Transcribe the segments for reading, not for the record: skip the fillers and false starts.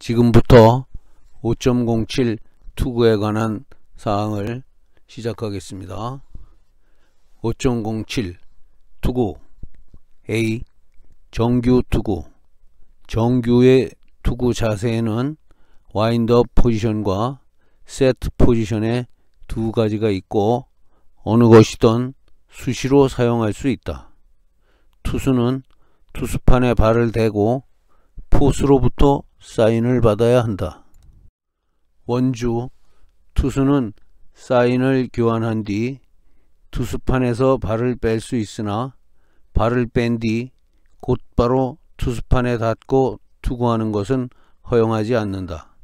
지금부터 5.07 투구에 관한 사항을 시작하겠습니다. 5.07 투구 A. 정규 투구. 정규의 투구 자세에는 와인드업 포지션과 세트 포지션의 두 가지가 있고 어느 것이든 수시로 사용할 수 있다. 투수는 투수판에 발을 대고 포수로부터 사인을 받아야 한다. 원주 투수는 사인을 교환한 뒤 투수판에서 발을 뺄 수 있으나 발을 뺀 뒤 곧바로 투수판에 닿고 투구하는 것은 허용하지 않는다.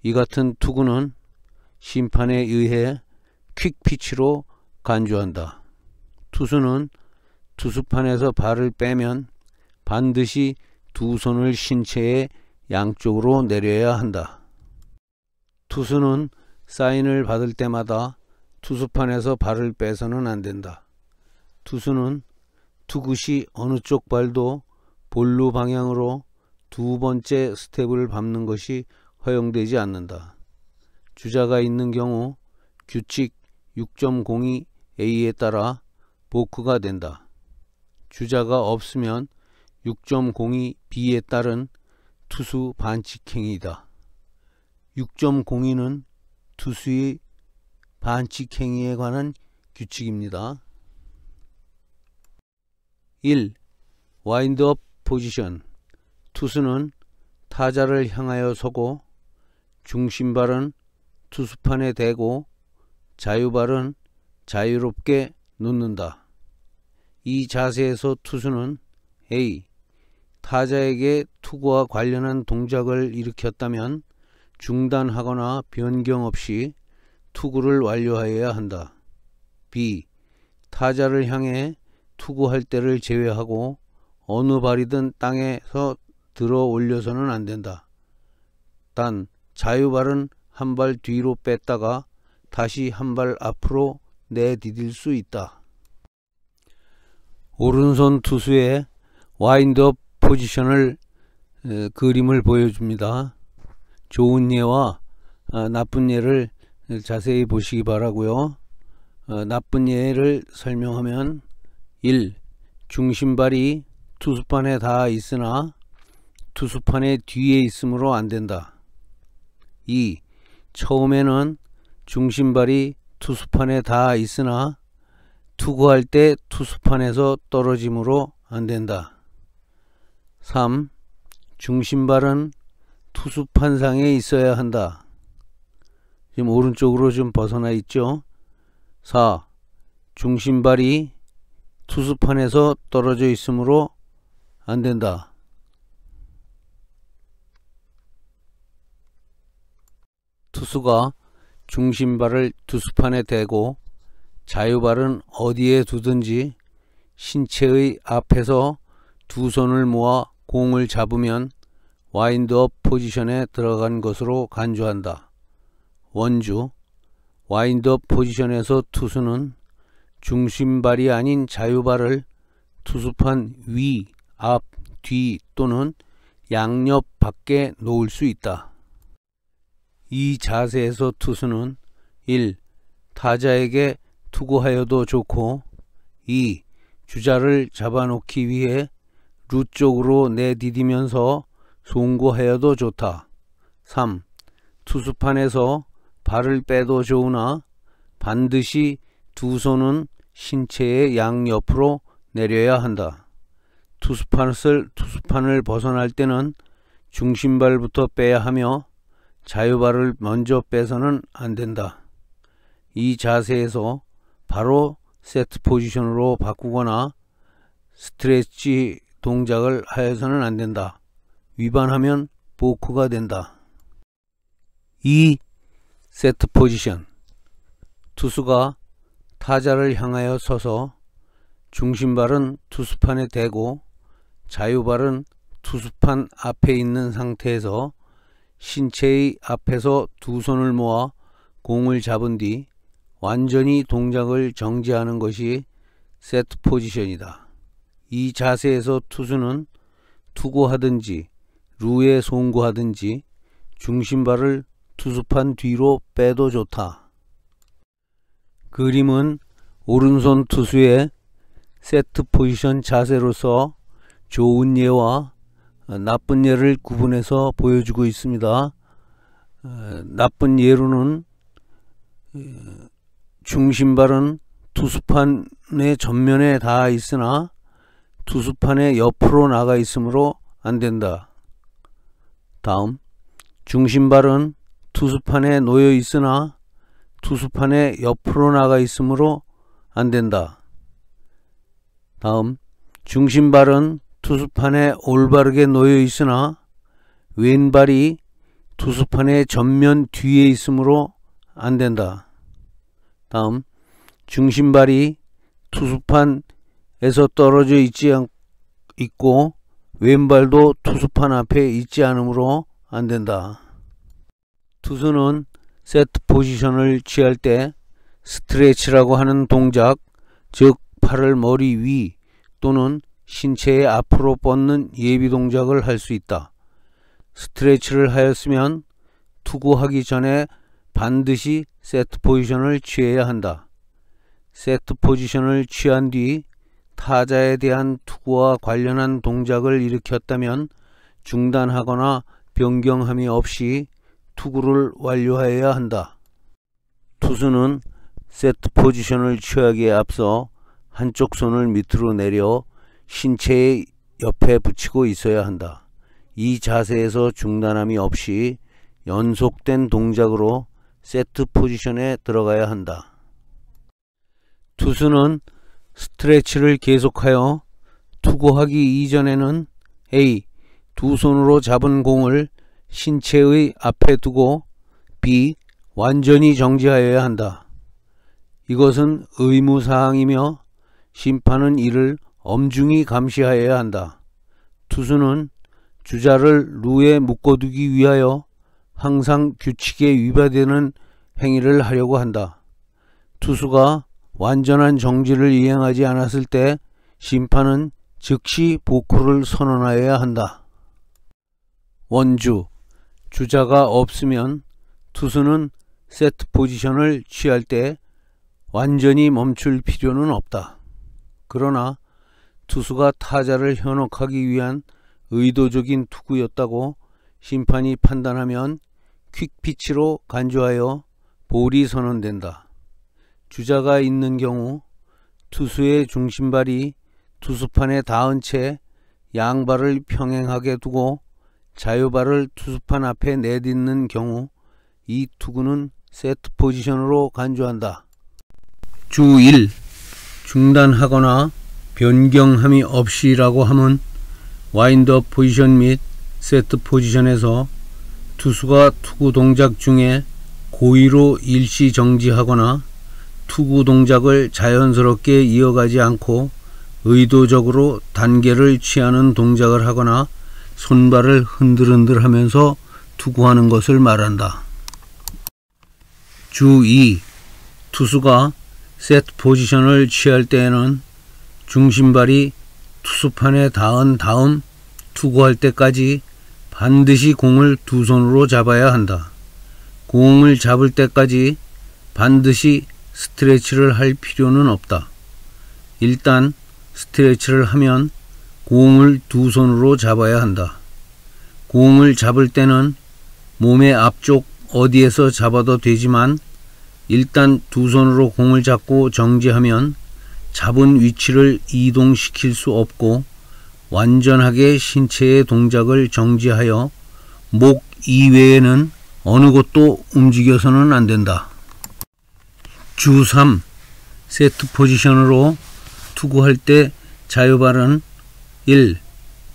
이 같은 투구는 심판에 의해 퀵피치로 간주한다. 투수는 투수판에서 발을 빼면 반드시 두 손을 신체의 양쪽으로 내려야 한다. 투수는 사인을 받을 때마다 투수판에서 발을 빼서는 안 된다. 투수는 투구 시 어느 쪽 발도 볼루 방향으로 두 번째 스텝을 밟는 것이 허용되지 않는다. 주자가 있는 경우 규칙 6.02A에 따라 보크가 된다. 주자가 없으면 6.02B에 따른 투수 반칙행위이다. 6.02는 투수의 반칙행위에 관한 규칙입니다. 1. 와인드업 포지션. 투수는 타자를 향하여 서고 중심발은 투수판에 대고 자유발은 자유롭게 놓는다. 이 자세에서 투수는 A. 타자에게 투구와 관련한 동작을 일으켰다면 중단하거나 변경 없이 투구를 완료하여야 한다. B. 타자를 향해 투구할 때를 제외하고 어느 발이든 땅에서 들어 올려서는 안 된다. 단 자유발은 한 발 뒤로 뺐다가 다시 한 발 앞으로 내디딜 수 있다. 오른손 투수의 와인드업 포지션을 그림을 보여줍니다. 좋은 예와 나쁜 예를 자세히 보시기 바라고요. 나쁜 예를 설명하면 1. 중심발이 투수판에 닿아 있으나 투수판의 뒤에 있으므로 안 된다. 2. 처음에는 중심발이 투수판에 닿아 있으나 투구할 때 투수판에서 떨어지므로 안 된다. 3. 중심발은 투수판상에 있어야 한다. 지금 오른쪽으로 좀 벗어나 있죠. 4. 중심발이 투수판에서 떨어져 있으므로 안 된다. 투수가 중심발을 투수판에 대고 자유발은 어디에 두든지 신체의 앞에서 두 손을 모아 공을 잡으면 와인드업 포지션에 들어간 것으로 간주한다. 원주 와인드업 포지션에서 투수는 중심발이 아닌 자유발을 투수판 위, 앞, 뒤 또는 양옆 밖에 놓을 수 있다. 이 자세에서 투수는 1. 타자에게 투구하여도 좋고 2. 주자를 잡아놓기 위해 루 쪽으로 내디디면서 송구하여도 좋다. 3. 투수판에서 발을 빼도 좋으나 반드시 두 손은 신체의 양옆으로 내려야 한다. 투수판을 벗어날 때는 중심발부터 빼야 하며 자유발을 먼저 빼서는 안 된다. 이 자세에서 바로 세트 포지션으로 바꾸거나 스트레치 동작을 하여서는 안 된다. 위반하면 보크가 된다. 2. 세트 포지션. 투수가 타자를 향하여 서서 중심발은 투수판에 대고 자유발은 투수판 앞에 있는 상태에서 신체의 앞에서 두 손을 모아 공을 잡은 뒤 완전히 동작을 정지하는 것이 세트 포지션이다. 이 자세에서 투수는 투구하든지 루에 송구하든지 중심발을 투수판 뒤로 빼도 좋다. 그림은 오른손 투수의 세트 포지션 자세로서 좋은 예와 나쁜 예를 구분해서 보여주고 있습니다. 나쁜 예로는 중심발은 투수판의 전면에 닿아 있으나 투수판의 옆으로 나가 있으므로 안된다. 다음, 중심발은 투수판에 놓여 있으나 투수판의 옆으로 나가 있으므로 안된다. 다음, 중심발은 투수판에 올바르게 놓여 있으나 왼발이 투수판의 전면 뒤에 있으므로 안된다. 다음, 중심발이 투수판에서 떨어져 있고 왼발도 투수판 앞에 있지 않으므로 안된다. 투수는 세트 포지션을 취할 때 스트레치라고 하는 동작, 즉 팔을 머리 위 또는 신체의 앞으로 뻗는 예비 동작을 할 수 있다. 스트레치를 하였으면 투구하기 전에 반드시 세트 포지션을 취해야 한다. 세트 포지션을 취한 뒤 타자에 대한 투구와 관련한 동작을 일으켰다면 중단하거나 변경함이 없이 투구를 완료하여야 한다. 투수는 세트 포지션을 취하기에 앞서 한쪽 손을 밑으로 내려 신체의 옆에 붙이고 있어야 한다. 이 자세에서 중단함이 없이 연속된 동작으로 세트 포지션에 들어가야 한다. 투수는 스트레치를 계속하여 투구하기 이전에는 A. 두 손으로 잡은 공을 신체의 앞에 두고 B. 완전히 정지하여야 한다. 이것은 의무사항이며 심판은 이를 엄중히 감시하여야 한다. 투수는 주자를 루에 묶어두기 위하여 항상 규칙에 위반되는 행위를 하려고 한다. 투수가 완전한 정지를 이행하지 않았을 때 심판은 즉시 복구를 선언하여야 한다. 원주, 주자가 없으면 투수는 세트 포지션을 취할 때 완전히 멈출 필요는 없다. 그러나 투수가 타자를 현혹하기 위한 의도적인 투구였다고 심판이 판단하면 퀵피치로 간주하여 볼이 선언된다. 주자가 있는 경우 투수의 중심발이 투수판에 닿은 채 양발을 평행하게 두고 자유발을 투수판 앞에 내딛는 경우 이 투구는 세트 포지션으로 간주한다. 주 1. 중단하거나 변경함이 없이라고 함은 와인드업 포지션 및 세트 포지션에서 투수가 투구 동작 중에 고의로 일시 정지하거나 투구 동작을 자연스럽게 이어가지 않고 의도적으로 단계를 취하는 동작을 하거나 손발을 흔들흔들 하면서 투구하는 것을 말한다. 주 2. 투수가 세트 포지션을 취할 때에는 중심발이 투수판에 닿은 다음 투구할 때까지 반드시 공을 두 손으로 잡아야 한다. 공을 잡을 때까지 반드시 스트레치를 할 필요는 없다. 일단 스트레치를 하면 공을 두 손으로 잡아야 한다. 공을 잡을 때는 몸의 앞쪽 어디에서 잡아도 되지만 일단 두 손으로 공을 잡고 정지하면 잡은 위치를 이동시킬 수 없고 완전하게 신체의 동작을 정지하여 목 이외에는 어느 곳도 움직여서는 안 된다. 주 3. 세트 포지션으로 투구할 때 자유발은 1.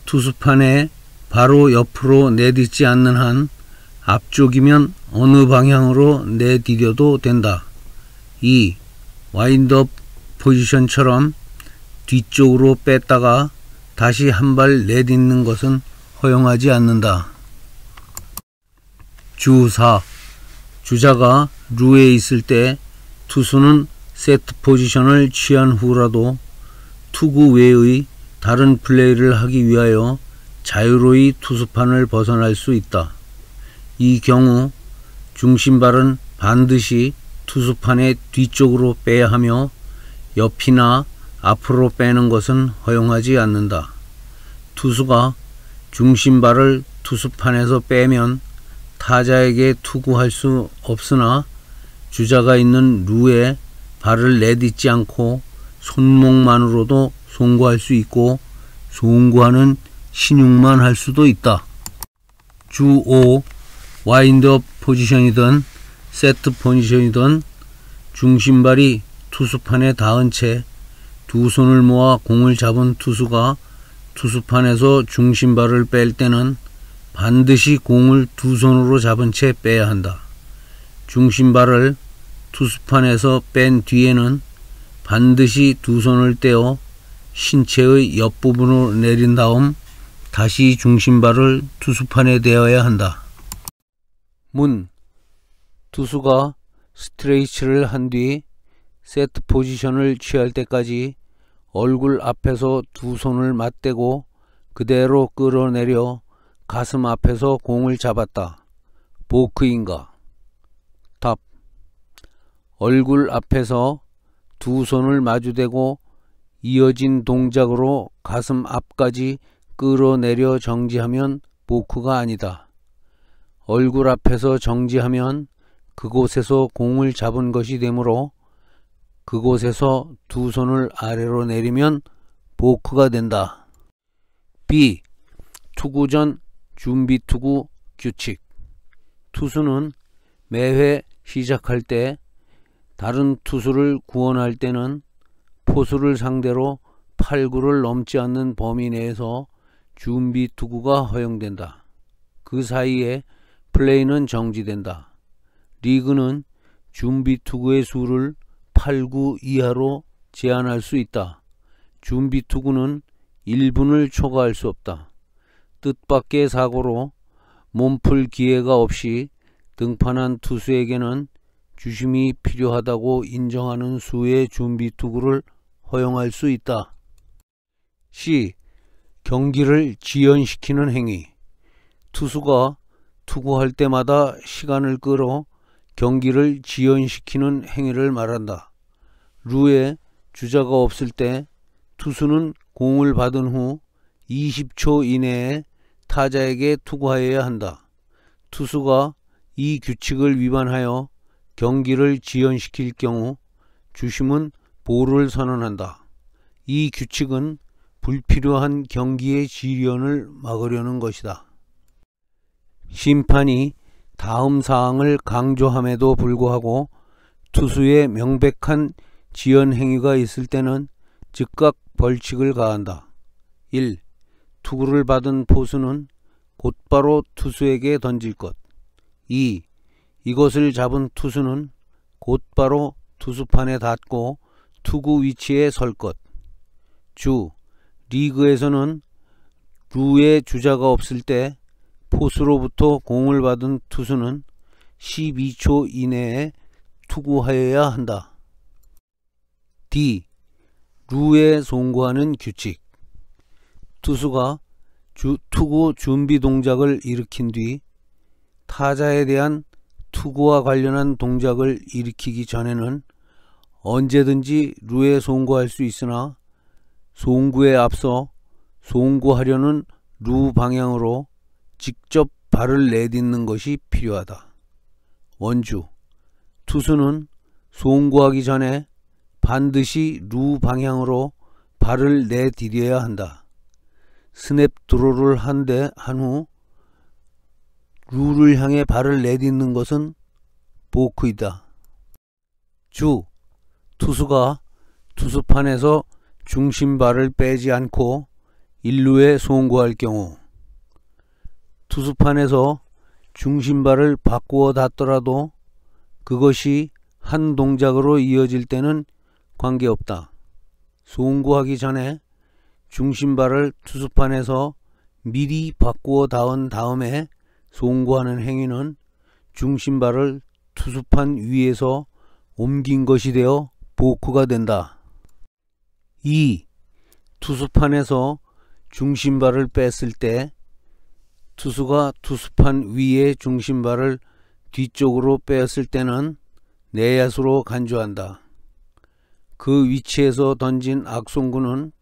투수판에 바로 옆으로 내딛지 않는 한 앞쪽이면 어느 방향으로 내디뎌도 된다. 2. 와인드업 포지션처럼 뒤쪽으로 뺐다가 다시 한 발 내딛는 것은 허용하지 않는다. 주 4. 주자가 루에 있을 때 투수는 세트 포지션을 취한 후라도 투구 외의 다른 플레이를 하기 위하여 자유로이 투수판을 벗어날 수 있다. 이 경우 중심발은 반드시 투수판의 뒤쪽으로 빼야 하며 옆이나 앞으로 빼는 것은 허용하지 않는다. 투수가 중심발을 투수판에서 빼면 타자에게 투구할 수 없으나 주자가 있는 루에 발을 내딛지 않고 손목만으로도 송구할 수 있고 송구하는 신용만 할 수도 있다. 주 5 와인드업 포지션이든 세트 포지션이든 중심발이 투수판에 닿은 채 두 손을 모아 공을 잡은 투수가 투수판에서 중심발을 뺄 때는 반드시 공을 두 손으로 잡은 채 빼야 한다. 중심발을 투수판에서 뺀 뒤에는 반드시 두 손을 떼어 신체의 옆부분으로 내린 다음 다시 중심발을 투수판에 대어야 한다. 문 투수가 스트레이치를 한 뒤 세트 포지션을 취할 때까지 얼굴 앞에서 두 손을 맞대고 그대로 끌어내려 가슴 앞에서 공을 잡았다. 보크인가? 답. 얼굴 앞에서 두 손을 마주대고 이어진 동작으로 가슴 앞까지 끌어내려 정지하면 보크가 아니다. 얼굴 앞에서 정지하면 그곳에서 공을 잡은 것이 되므로 그곳에서 두 손을 아래로 내리면 보크가 된다. B. 투구 전 준비 투구 규칙. 투수는 매회 시작할 때 다른 투수를 구원할 때는 포수를 상대로 8구를 넘지 않는 범위 내에서 준비 투구가 허용된다. 그 사이에 플레이는 정지된다. 리그는 준비 투구의 수를 8구 이하로 제한할 수 있다. 준비 투구는 1분을 초과할 수 없다. 뜻밖의 사고로 몸풀 기회가 없이 등판한 투수에게는 주심이 필요하다고 인정하는 수의 준비 투구를 허용할 수 있다. C. 경기를 지연시키는 행위. 투수가 투구할 때마다 시간을 끌어 경기를 지연시키는 행위를 말한다. 루에 주자가 없을 때 투수는 공을 받은 후 20초 이내에 타자에게 투구하여야 한다. 투수가 이 규칙을 위반하여 경기를 지연시킬 경우 주심은 볼을 선언한다. 이 규칙은 불필요한 경기의 지연을 막으려는 것이다. 심판이 다음 사항을 강조함에도 불구하고 투수의 명백한 지연 행위가 있을 때는 즉각 벌칙을 가한다. 1. 투구를 받은 포수는 곧바로 투수에게 던질 것. 2. 이것을 잡은 투수는 곧바로 투수판에 닿고 투구 위치에 설 것. 리그에서는 루에 주자가 없을 때 포수로부터 공을 받은 투수는 12초 이내에 투구하여야 한다. D. 루에 송구하는 규칙. 투수가 투구 준비 동작을 일으킨 뒤 타자에 대한 투구와 관련한 동작을 일으키기 전에는 언제든지 루에 송구할 수 있으나 송구에 앞서 송구하려는 루 방향으로 직접 발을 내딛는 것이 필요하다. 원주 투수는 송구하기 전에 반드시 루 방향으로 발을 내디뎌야 한다. 스냅 드로를 한 후 루를 향해 발을 내딛는 것은 보크이다. 투수가 투수판에서 중심발을 빼지 않고 1루에 송구할 경우 투수판에서 중심발을 바꾸어 닿더라도 그것이 한 동작으로 이어질 때는 관계없다. 송구하기 전에 중심발을 투수판에서 미리 바꾸어 닿은 다음에 송구하는 행위는 중심발을 투수판 위에서 옮긴 것이 되어 보크가 된다. 2. 투수판에서 중심발을 뺐을 때 투수가 투수판 위의 중심발을 뒤쪽으로 빼었을 때는 내야수로 간주한다. 그 위치에서 던진 악송구는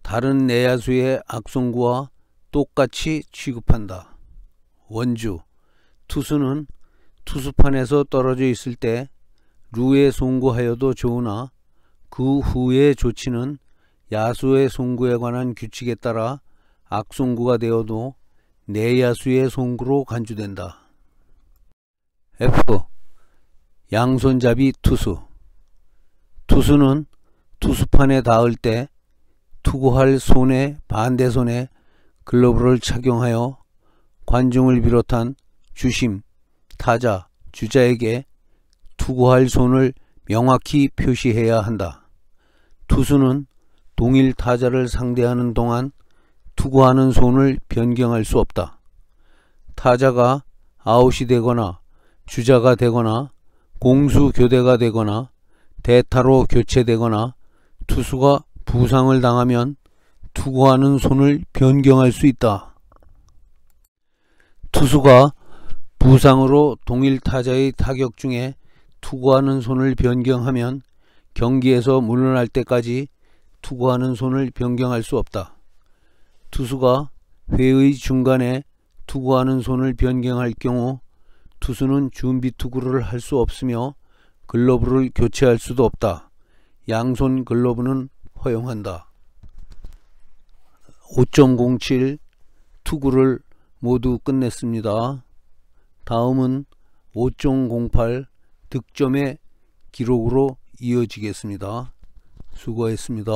다른 내야수의 악송구와 똑같이 취급한다. 원주, 투수는 투수판에서 떨어져 있을 때 루에 송구하여도 좋으나 그 후의 조치는 야수의 송구에 관한 규칙에 따라 악송구가 되어도 내야수의 송구로 간주된다. F. 양손잡이 투수. 투수는 투수판에 닿을 때 투구할 손의 반대손에 글러브를 착용하여 관중을 비롯한 주심, 타자, 주자에게 투구할 손을 명확히 표시해야 한다. 투수는 동일 타자를 상대하는 동안 투구하는 손을 변경할 수 없다. 타자가 아웃이 되거나 주자가 되거나 공수 교대가 되거나 대타로 교체되거나 투수가 부상을 당하면 투구하는 손을 변경할 수 있다. 투수가 부상으로 동일 타자의 타격 중에 투구하는 손을 변경하면 경기에서 물러날 때까지 투구하는 손을 변경할 수 없다. 투수가 회의 중간에 투구하는 손을 변경할 경우 투수는 준비 투구를 할 수 없으며 글러브를 교체할 수도 없다. 양손 글러브는 허용한다. 5.07 투구를 모두 끝냈습니다. 다음은 5.08 득점의 기록으로 이어지겠습니다. 수고했습니다.